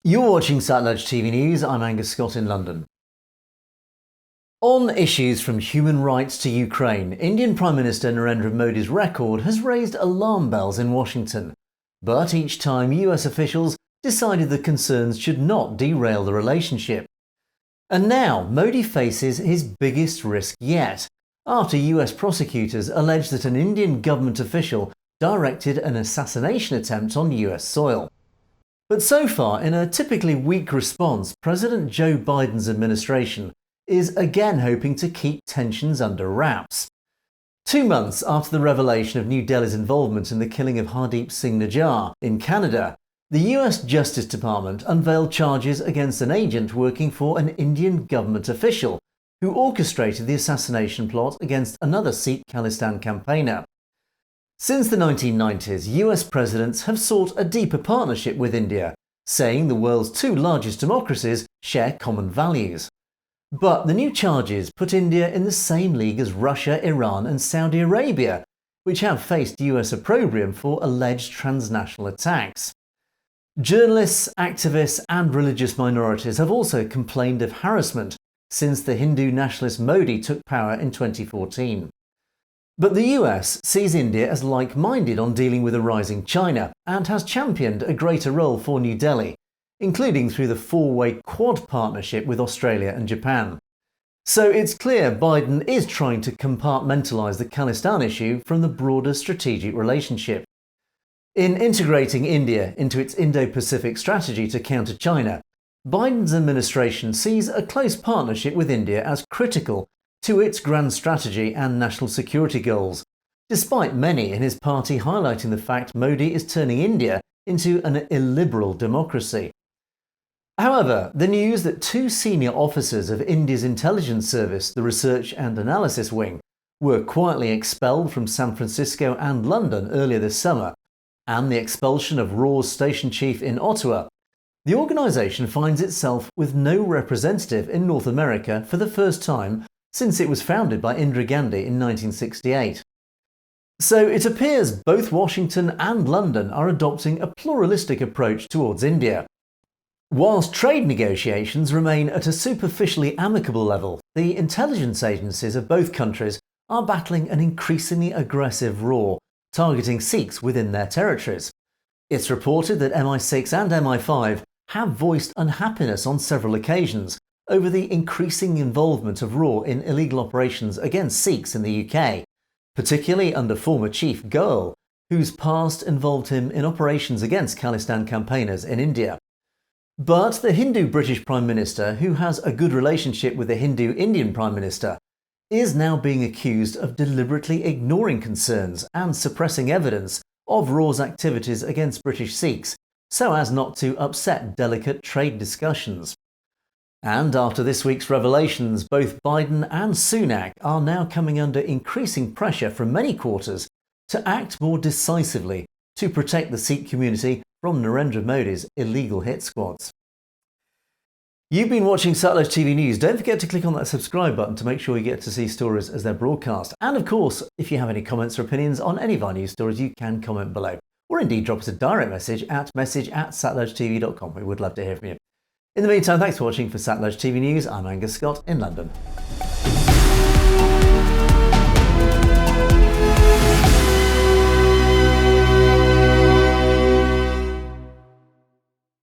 You're watching Satluj TV News, I'm Angus Scott in London. On issues from human rights to Ukraine, Indian Prime Minister Narendra Modi's record has raised alarm bells in Washington. But each time US officials decided the concerns should not derail the relationship. And now Modi faces his biggest risk yet, after US prosecutors allege that an Indian government official directed an assassination attempt on US soil. But so far, in a typically weak response, President Joe Biden's administration is again hoping to keep tensions under wraps. 2 months after the revelation of New Delhi's involvement in the killing of Hardeep Singh Nijjar in Canada, the US Justice Department unveiled charges against an agent working for an Indian government official who orchestrated the assassination plot against another Sikh Khalistan campaigner. Since the 1990s, US presidents have sought a deeper partnership with India, saying the world's two largest democracies share common values. But the new charges put India in the same league as Russia, Iran and Saudi Arabia, which have faced US opprobrium for alleged transnational attacks. Journalists, activists and religious minorities have also complained of harassment since the Hindu nationalist Modi took power in 2014. But the US sees India as like-minded on dealing with a rising China and has championed a greater role for New Delhi, including through the four-way Quad partnership with Australia and Japan. So it's clear Biden is trying to compartmentalise the Khalistan issue from the broader strategic relationship. In integrating India into its Indo-Pacific strategy to counter China, Biden's administration sees a close partnership with India as critical to its grand strategy and national security goals, despite many in his party highlighting the fact Modi is turning India into an illiberal democracy. However, the news that two senior officers of India's intelligence service, the Research and Analysis Wing, were quietly expelled from San Francisco and London earlier this summer, and the expulsion of RAW's station chief in Ottawa, the organisation finds itself with no representative in North America for the first time since it was founded by Indira Gandhi in 1968. So it appears both Washington and London are adopting a pluralistic approach towards India. Whilst trade negotiations remain at a superficially amicable level, the intelligence agencies of both countries are battling an increasingly aggressive RAW, targeting Sikhs within their territories. It's reported that MI6 and MI5 have voiced unhappiness on several occasions over the increasing involvement of RAW in illegal operations against Sikhs in the UK, particularly under former Chief Goel, whose past involved him in operations against Khalistan campaigners in India. But the Hindu British Prime Minister, who has a good relationship with the Hindu Indian Prime Minister, is now being accused of deliberately ignoring concerns and suppressing evidence of RAW's activities against British Sikhs, so as not to upset delicate trade discussions. And after this week's revelations, both Biden and Sunak are now coming under increasing pressure from many quarters to act more decisively to protect the Sikh community from Narendra Modi's illegal hit squads. You've been watching Satluj TV News. Don't forget to click on that subscribe button to make sure you get to see stories as they're broadcast. And of course, if you have any comments or opinions on any of our news stories, you can comment below. Or indeed drop us a direct message at message@satlujtv.com. We would love to hear from you. In the meantime, thanks for watching. For Satluj TV News, I'm Angus Scott in London.